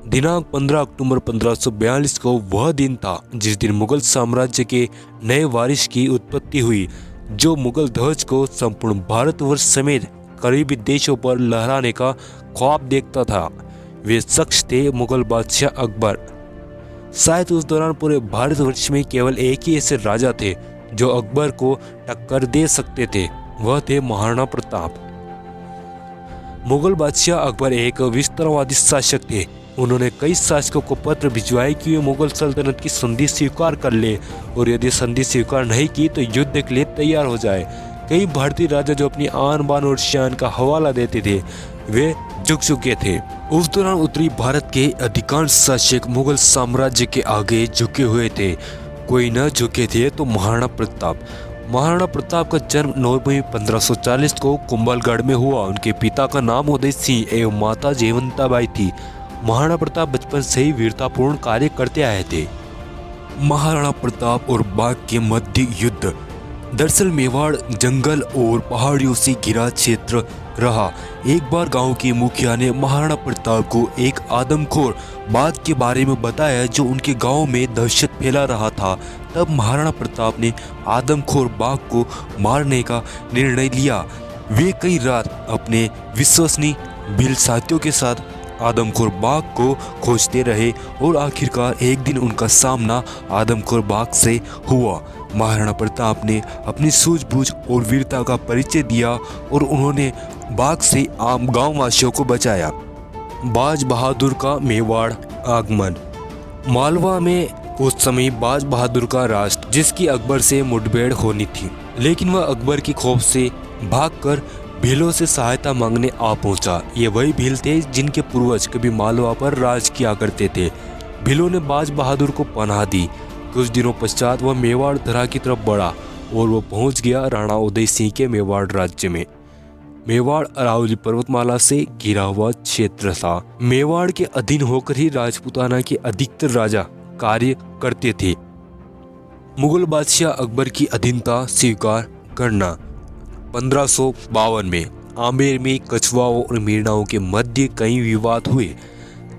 दिनांक 15 अक्टूबर 1542 को वह दिन था जिस दिन मुगल साम्राज्य के नए वारिस की उत्पत्ति हुई, जो मुगल ध्वज को संपूर्ण भारतवर्ष समेत करीबी देशों पर लहराने का ख्वाब देखता था। वे शख्स थे मुगल बादशाह अकबर। शायद उस दौरान पूरे भारतवर्ष में केवल एक ही ऐसे राजा थे जो अकबर को टक्कर दे सकते थे, वह थे महाराणा प्रताप। मुगल बादशाह अकबर एक विस्तारवादी शासक थे। उन्होंने कई शासकों को पत्र भिजवाए कि वे मुगल सल्तनत की संधि स्वीकार कर ले और यदि संधि स्वीकार नहीं की तो युद्ध के लिए तैयार हो जाए। कई भारतीय राजा जो अपनी आन बान और शान का हवाला देते थे, वे झुक चुके थे। उस दौरान उत्तरी भारत के अधिकांश शासक मुगल साम्राज्य के आगे झुके हुए थे। कोई न झुके थे तो महाराणा प्रताप। महाराणा प्रताप का जन्म 9 मई 1540 को कुंभलगढ़ में हुआ। उनके पिता का नाम उदय सिंह एवं माता जयवंताबाई थी। महाराणा प्रताप बचपन से ही वीरतापूर्ण कार्य करते आए थे। महाराणा प्रताप और बाघ के मध्य युद्ध। दरअसल मेवाड़ जंगल और पहाड़ियों से घिरा क्षेत्र रहा। एक बार गांव के मुखिया ने महाराणा प्रताप को एक आदमखोर बाघ के बारे में बताया जो उनके गांव में दहशत फैला रहा था। तब महाराणा प्रताप ने आदमखोर बाघ को मारने का निर्णय लिया। वे कई रात अपने विश्वसनीय भील साथियों के साथ आदमखोर बाघ को खोजते रहे और आखिरकार एक दिन उनका सामना आदमखोर बाघ से हुआ। महाराणा प्रताप ने अपनी सूझबूझ और वीरता का परिचय दिया और उन्होंने बाघ से आम गांव वासियों को बचाया। बाज बहादुर का मेवाड़ आगमन। मालवा में उस समय बाज बहादुर का राज, जिसकी अकबर से मुठभेड़ होनी थी, लेकिन वह अकबर की खौफ से भागकर भीलों से सहायता मांगने आ पहुंचा। ये वही भील थे जिनके पूर्वज कभी मालवा पर राज किया करते थे। भीलों ने बाज बहादुर को पनाह दी। कुछ दिनों पश्चात वह मेवाड़ धरा की तरफ बढ़ा और वह पहुंच गया राणा उदय सिंह के मेवाड़ राज्य में। मेवाड़ अरावली पर्वतमाला से घिरा हुआ क्षेत्र था। मेवाड़ के अधीन होकर ही राजपूताना के अधिकतर राजा कार्य करते थे। मुगल बादशाह अकबर की अधीनता स्वीकार करना। 1552 में आमेर में कछुआओं और मीणाओं के मध्य कई विवाद हुए।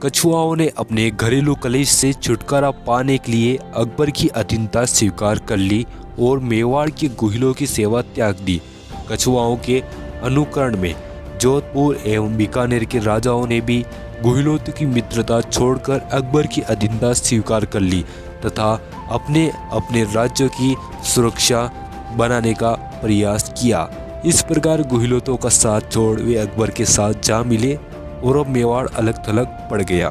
कछुआओं ने अपने घरेलू कलेश से छुटकारा पाने के लिए अकबर की अधीनता स्वीकार कर ली और मेवाड़ के गुहिलों की सेवा त्याग दी। कछुआओं के अनुकरण में जोधपुर एवं बीकानेर के राजाओं ने भी गुहिलों की मित्रता छोड़कर अकबर की अधीनता स्वीकार कर ली तथा अपने अपने राज्यों की सुरक्षा बनाने का प्रयास किया। इस प्रकार गुहिलों का साथ छोड़ वे अकबर के साथ जा मिले और अब मेवाड़ अलग थलग पड़ गया।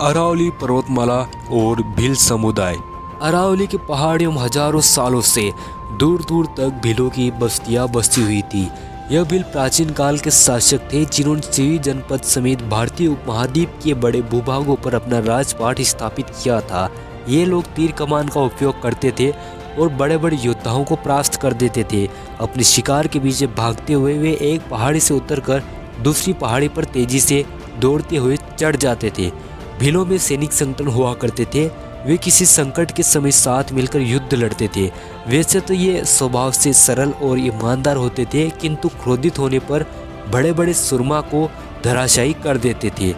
अरावली पर्वतमाला और भील समुदाय। अरावली की पहाड़ियों में हजारों सालों से दूर दूर तक भीलों की बस्तियां बसी हुई थी। यह भील प्राचीन काल के शासक थे जिन्होंने सिवी जनपद समेत भारतीय उपमहाद्वीप के बड़े भूभागों पर अपना राजपाट स्थापित किया था। ये लोग तीर कमान का उपयोग करते थे और बड़े बड़े योद्धाओं को परास्त कर देते थे। अपने शिकार के पीछे भागते हुए वे एक पहाड़ी से उतरकर दूसरी पहाड़ी पर तेजी से दौड़ते हुए चढ़ जाते थे। भीलों में सैनिक संगठन हुआ करते थे। वे किसी संकट के समय साथ मिलकर युद्ध लड़ते थे। वैसे तो ये स्वभाव से सरल और ईमानदार होते थे, किंतु क्रोधित होने पर बड़े बड़े सुरमा को धराशायी कर देते थे।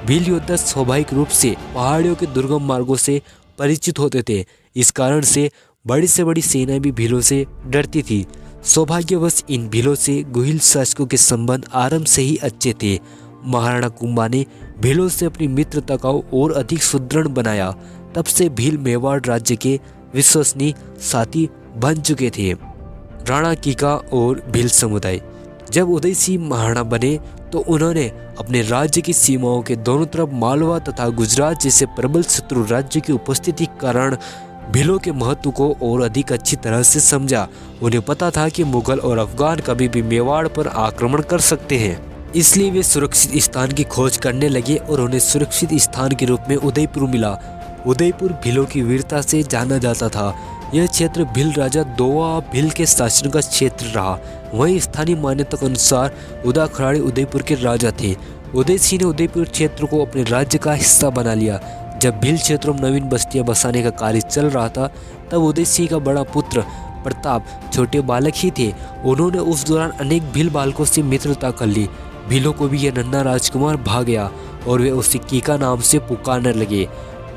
भील योद्धा स्वाभाविक रूप से पहाड़ियों के दुर्गम मार्गों से परिचित होते थे। इस कारण से बड़ी से बड़ी सेना भी भीलों से डरती थी। सौभाग्यवश इन भीलों से गुहिल शासकों के संबंध आरंभ से ही अच्छे थे। महाराणा कुंभा ने भीलों से अपनी मित्रता को और अधिक सुदृढ़ बनाया। तब से भील मेवाड़ राज्य के विश्वसनीय साथी बन चुके थे। राणा कीका और भील समुदाय। जब उदय सिंह महाराणा बने तो उन्होंने अपने राज्य की सीमाओं के दोनों तरफ मालवा तथा गुजरात जैसे प्रबल शत्रु राज्य की उपस्थिति के कारण भीलों के महत्व को और अधिक अच्छी तरह से समझा। उन्हें पता था कि मुगल और अफगान कभी भी मेवाड़ पर आक्रमण कर सकते हैं, इसलिए वे सुरक्षित स्थान की खोज करने लगे और उन्हें सुरक्षित स्थान के रूप में उदयपुर मिला। उदयपुर भीलों की वीरता से जाना जाता था। यह क्षेत्र भील राजा दोवा भील के शासन का क्षेत्र रहा। वहीं स्थानीय मान्यता के अनुसार उदाखराड़ी उदयपुर के राजा थे। उदय सिंह ने उदयपुर क्षेत्र को अपने राज्य का हिस्सा बना लिया। जब भील क्षेत्रों में नवीन बस्तियां बसाने का कार्य चल रहा था, तब उदय सिंह का बड़ा पुत्र प्रताप छोटे बालक ही थे। उन्होंने उस दौरान अनेक भील बालकों से मित्रता कर ली। भीलों को भी यह नन्हा राजकुमार भा गया और वे उसे कीका नाम से पुकारने लगे।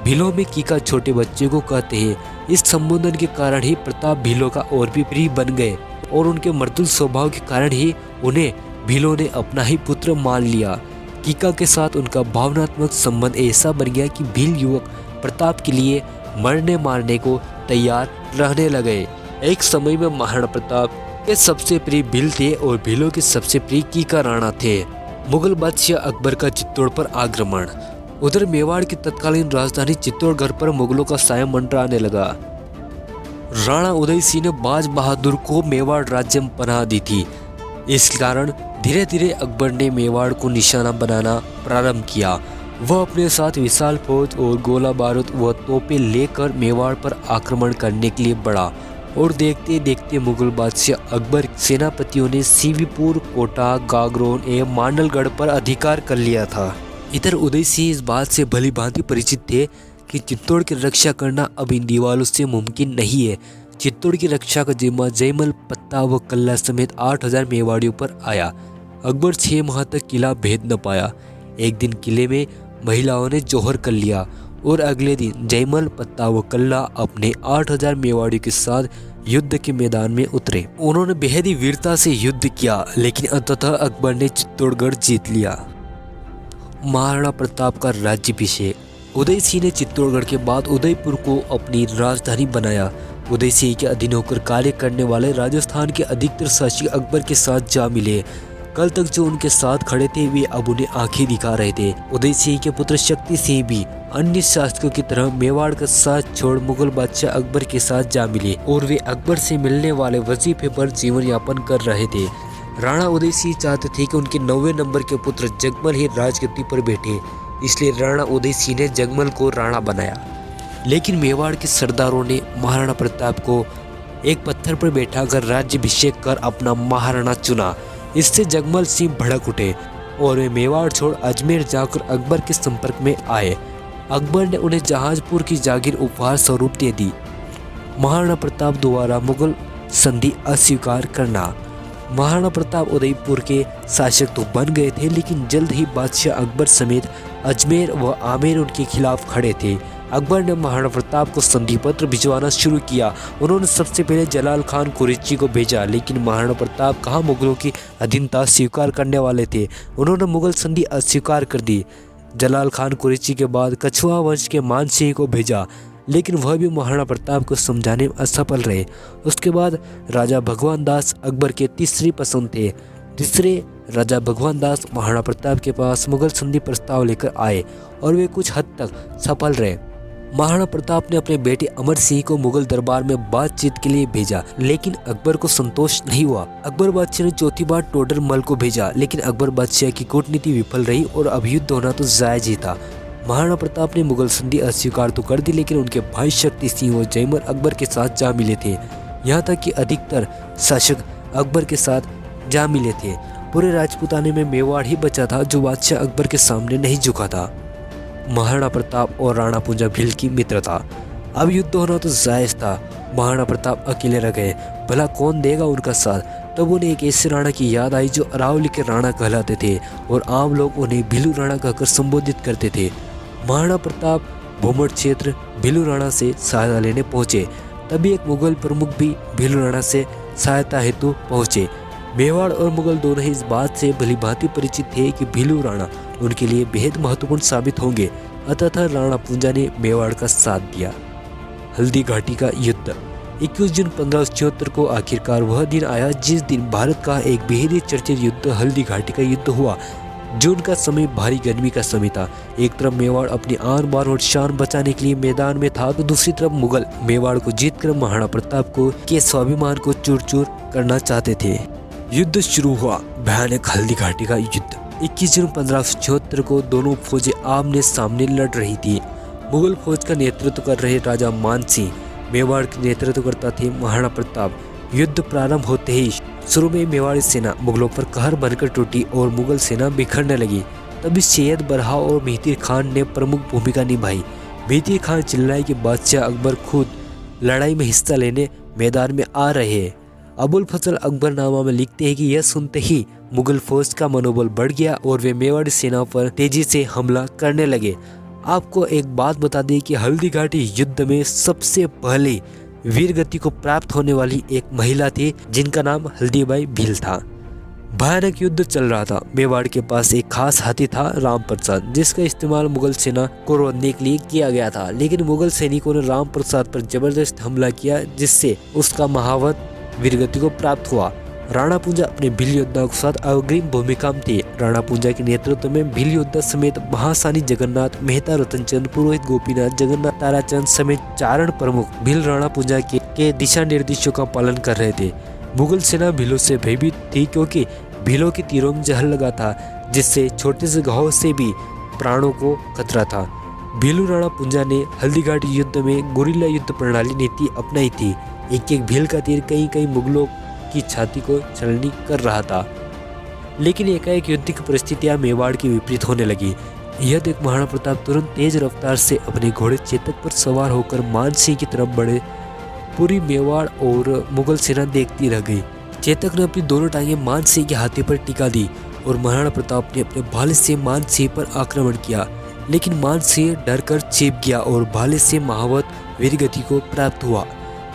भीलों में कीका छोटे बच्चे को कहते हैं। इस संबोधन के कारण ही प्रताप भीलों का और भी प्रिय बन गए और उनके मृदुल स्वभाव के कारण ही उन्हें भीलों ने अपना ही पुत्र मान लिया। कीका के साथ उनका भावनात्मक संबंध ऐसा बन गया कि भील युवक प्रताप के लिए मरने मारने को तैयार रहने लगे। एक समय में महाराणा प्रताप के सबसे प्रिय भील थे और भीलों के सबसे प्रिय कीका राणा थे। मुगल बादशाह अकबर का चित्तौड़ पर आक्रमण। उधर मेवाड़ की तत्कालीन राजधानी चित्तौड़गढ़ पर मुगलों का साया मंडराने लगा। राणा उदय सिंह ने बाज बहादुर को मेवाड़ राज्य में पनाह दी थी। इस कारण धीरे धीरे अकबर ने मेवाड़ को निशाना बनाना प्रारंभ किया। वह अपने साथ विशाल फौज और गोला बारूद व तोपें लेकर मेवाड़ पर आक्रमण करने के लिए बढ़ा और देखते देखते मुगल बादशाह अकबर सेनापतियों ने सीवीपुर, कोटा, गागरोन एवं मांडलगढ़ पर अधिकार कर लिया था। इधर उदय सिंह इस बात से भली भांति परिचित थे कि चित्तौड़ की रक्षा करना अब इन दीवारों से मुमकिन नहीं है। चित्तौड़ की रक्षा का जिम्मा जयमल, पत्ता व कल्ला समेत 8000 मेवाड़ियों पर आया। अकबर 6 माह तक किला भेद न पाया। एक दिन किले में महिलाओं ने जौहर कर लिया और अगले दिन जयमल, पत्ता व कल्ला अपने 8000 मेवाड़ियों के साथ युद्ध के मैदान में उतरे। उन्होंने बेहद ही वीरता से युद्ध किया, लेकिन अंततः अकबर ने चित्तौड़गढ़ जीत लिया। महाराणा प्रताप का राज्याभिषेक। उदय सिंह ने चित्तौड़गढ़ के बाद उदयपुर को अपनी राजधानी बनाया। उदय सिंह के अधीन होकर कार्य करने वाले राजस्थान के अधिकतर शासक अकबर के साथ जा मिले। कल तक जो उनके साथ खड़े थे वे अब उन्हें आंखें दिखा रहे थे। उदय सिंह के पुत्र शक्ति सिंह भी अन्य शासकों की तरह मेवाड़ का साथ छोड़ मुगल बादशाह अकबर के साथ जा मिले और वे अकबर से मिलने वाले वजीफे पर जीवन यापन कर रहे थे। राणा उदय सिंह चाहते थे कि उनके 9वें नंबर के पुत्र जगमल ही राजगद्दी पर बैठे, इसलिए राणा उदय सिंह ने जगमल को राणा बनाया। लेकिन मेवाड़ के सरदारों ने महाराणा प्रताप को एक पत्थर पर बैठाकर राज्याभिषेक कर अपना महाराणा चुना। इससे जगमल सिंह भड़क उठे और वे मेवाड़ छोड़ अजमेर जाकर अकबर के संपर्क में आए। अकबर ने उन्हें जहाजपुर की जागीर उपहार स्वरूप दे दी। महाराणा प्रताप द्वारा मुगल संधि अस्वीकार करना। महाराणा प्रताप उदयपुर के शासक तो बन गए थे, लेकिन जल्द ही बादशाह अकबर समेत अजमेर व आमेर उनके खिलाफ खड़े थे। अकबर ने महाराणा प्रताप को संधि पत्र भिजवाना शुरू किया। उन्होंने सबसे पहले जलाल खान कुरैशी को भेजा, लेकिन महाराणा प्रताप कहाँ मुगलों की अधीनता स्वीकार करने वाले थे। उन्होंने मुगल संधि अस्वीकार कर दी। जलाल खान कुरैशी के बाद कछुआ वंश के मान सिंह को भेजा, लेकिन वह भी महाराणा प्रताप को समझाने में असफल रहे। उसके बाद राजा भगवान दास अकबर के तीसरी पसंद थे। तीसरे राजा भगवान दास महाराणा प्रताप के पास मुगल संधि प्रस्ताव लेकर आए और वे कुछ हद तक सफल रहे। महाराणा प्रताप ने अपने बेटे अमर सिंह को मुगल दरबार में बातचीत के लिए भेजा, लेकिन अकबर को संतोष नहीं हुआ। अकबर बादशाह ने चौथी बार टोडर मल को भेजा, लेकिन अकबर बादशाह की कूटनीति विफल रही और अब युद्ध होना तो जायज ही था। महाराणा प्रताप ने मुगल संधि अस्वीकार तो कर दी, लेकिन उनके भाई शक्ति सिंह और जयमल अकबर के साथ जा मिले थे। यहाँ तक कि अधिकतर शासक अकबर के साथ जा मिले थे। पूरे राजपूताने में मेवाड़ ही बचा था जो बादशाह अकबर के सामने नहीं झुका था। महाराणा प्रताप और राणा पूंजा भील की मित्रता। अब युद्ध होना तो जायज था। महाराणा प्रताप अकेले रह गए, भला कौन देगा उनका साथ। तब उन्हें एक ऐसे राणा की याद आई जो अरावली के राणा कहलाते थे और आम लोग उन्हें भीलू राणा कहकर संबोधित करते थे। महाराणा प्रताप भोमट क्षेत्र भीलू राणा से सहायता लेने पहुंचे। तभी एक मुगल प्रमुख भी भीलू राणा से सहायता हेतु पहुंचे। मेवाड़ और मुगल दोनों ही इस बात से भली भांति परिचित थे कि भीलू राणा उनके लिए बेहद महत्वपूर्ण साबित होंगे। अतः राणा पूंजा ने मेवाड़ का साथ दिया। हल्दी घाटी का युद्ध। 21 जून 1576 को आखिरकार वह दिन आया जिस दिन भारत का एक बेहद चर्चित युद्ध हल्दी घाटी का युद्ध हुआ। जून का समय भारी गर्मी का समय था। एक तरफ मेवाड़ अपनी आन बान और शान बचाने के लिए मैदान में था, तो दूसरी तरफ मुगल मेवाड़ को जीतकर महाराणा प्रताप को के स्वाभिमान को चूर चूर करना चाहते थे। युद्ध शुरू हुआ। भयानक हल्दी घाटी का युद्ध। 21 जून 1576 को दोनों फौजें आमने सामने लड़ रही थी। मुगल फौज का नेतृत्व कर रहे राजा मान सिंह, मेवाड़ के नेतृत्व करता थे महाराणा प्रताप। युद्ध प्रारंभ होते ही शुरू में मेवाड़ी सेना मुगलों पर कहर बनकर टूटी और मुगल सेना बिखरने लगी। तभी सैयद बरहा और मेहती खान ने प्रमुख भूमिका निभाई। मेहती खान चिल्लाए कि बादशाह अकबर खुद लड़ाई में हिस्सा लेने मैदान में आ रहे हैं। अबुल फजल अकबरनामा में लिखते हैं कि यह सुनते ही मुगल फौज का मनोबल बढ़ गया और वे मेवाड़ी सेना पर तेजी से हमला करने लगे। आपको एक बात बता दें कि हल्दी घाटी युद्ध में सबसे पहले वीरगति को प्राप्त होने वाली एक महिला थी जिनका नाम हल्दीबाई भील था। भयानक युद्ध चल रहा था। मेवाड़ के पास एक खास हाथी था राम प्रसाद, जिसका इस्तेमाल मुगल सेना को रोकने के लिए किया गया था, लेकिन मुगल सैनिकों ने राम प्रसाद पर जबरदस्त हमला किया जिससे उसका महावत वीरगति को प्राप्त हुआ। राणा पूंजा अपने भील योद्धाओं के साथ अग्रिम भूमिका में थे। राणा पूंजा के नेतृत्व में भील योद्धा समेत महासानी जगन्नाथ, मेहता रतनचंद, पुरोहित गोपीनाथ, जगन्नाथ ताराचंद समेत चारण प्रमुख भील राणा पूंजा के दिशा निर्देशों का पालन कर रहे थे। मुगल सेना भीलों से भयभीत थी क्योंकि भीलों के तीरों में जहर लगा था, जिससे छोटे से घाव से भी प्राणों को खतरा था। भीलू राणा पूंजा ने हल्दीघाटी युद्ध में गुरिल्ला युद्ध प्रणाली नीति अपनाई थी। एक एक भील का तीर कई कई मुगलों की छाती को छलनी कर रहा था, लेकिन एकाएक युद्ध की परिस्थितियां मेवाड़ की विपरीत होने लगी। यह देख महाराणा प्रताप तुरंत तेज रफ्तार से अपने घोड़े चेतक पर सवार होकर मानसिंह की तरफ बढ़े। पूरी मेवाड़ और मुगल सेना देखती रह गई। चेतक ने अपनी दोनों टांगें मानसिंह के हाथी पर टिका दी और महाराणा प्रताप ने अपने भाले से मानसिंह पर आक्रमण किया, लेकिन मानसिंह डरकर चेप गया और भाले से महावत वीरगति को प्राप्त हुआ।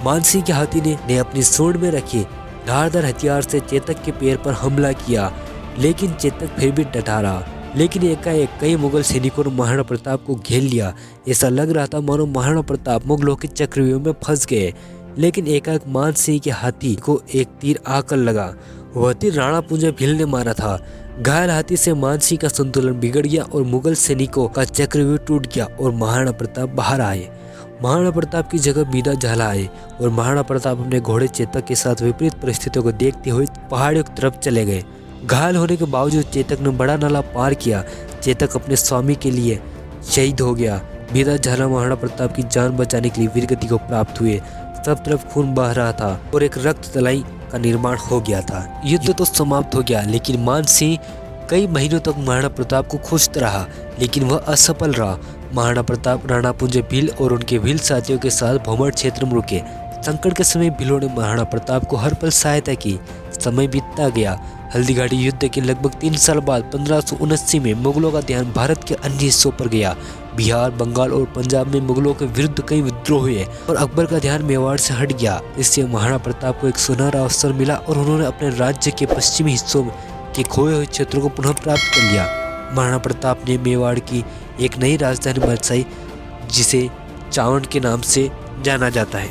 मानसिंह के हाथी ने अपनी सूंड में रखे धारदार हथियार से चेतक के पैर पर हमला किया, लेकिन चेतक फिर भी डटा रहा। लेकिन एकाएक कई मुगल सैनिकों ने महाराणा प्रताप को घेर लिया। ऐसा लग रहा था मानो महाराणा प्रताप मुगलों के चक्रव्यूह में फंस गए, लेकिन एकाएक मानसिंह के हाथी को एक तीर आकर लगा। वह तीर राणा पूंजा भील ने मारा था। घायल हाथी से मानसिंह का संतुलन बिगड़ गया और मुगल सैनिकों का चक्रव्यूह टूट गया और महाराणा प्रताप बाहर आए। महाराणा प्रताप की जगह मीना झाला आए और महाराणा प्रताप अपने घोड़े चेतक के साथ विपरीत परिस्थितियों को देखते हुए पहाड़ियों की तरफ चले गए। घायल होने के बावजूद चेतक ने बड़ा नाला पार किया। चेतक अपने स्वामी के लिए शहीद हो गया। मीना झाला महाराणा प्रताप की जान बचाने के लिए वीरगति को प्राप्त हुए। सब तरफ खून बह रहा था और एक रक्त तलाई का निर्माण हो गया था। युद्ध तो समाप्त हो गया, लेकिन मानसिंह कई महीनों तक महाराणा प्रताप को खोजता रहा, लेकिन वह असफल रहा। महाराणा प्रताप राणा पूंजा भील और उनके भील साथियों के साथ भोमड़ क्षेत्र में रुके। संकट के समय भीलों ने महाराणा प्रताप को हर पल सहायता की। समय बीतता गया। हल्दीघाटी युद्ध के लगभग 3 साल बाद 1579 में मुगलों का ध्यान भारत के अन्य हिस्सों पर गया। बिहार, बंगाल और पंजाब में मुगलों के विरुद्ध कई विद्रोह हुए और अकबर का ध्यान मेवाड़ से हट गया। इससे महाराणा प्रताप को एक सुनहरा अवसर मिला और उन्होंने अपने राज्य के पश्चिमी हिस्सों के खोए हुए क्षेत्रों को पुनः प्राप्त कर लिया। महाराणा प्रताप ने मेवाड़ की एक नई राजधानी बसाई, जिसे चावंड के नाम से जाना जाता है।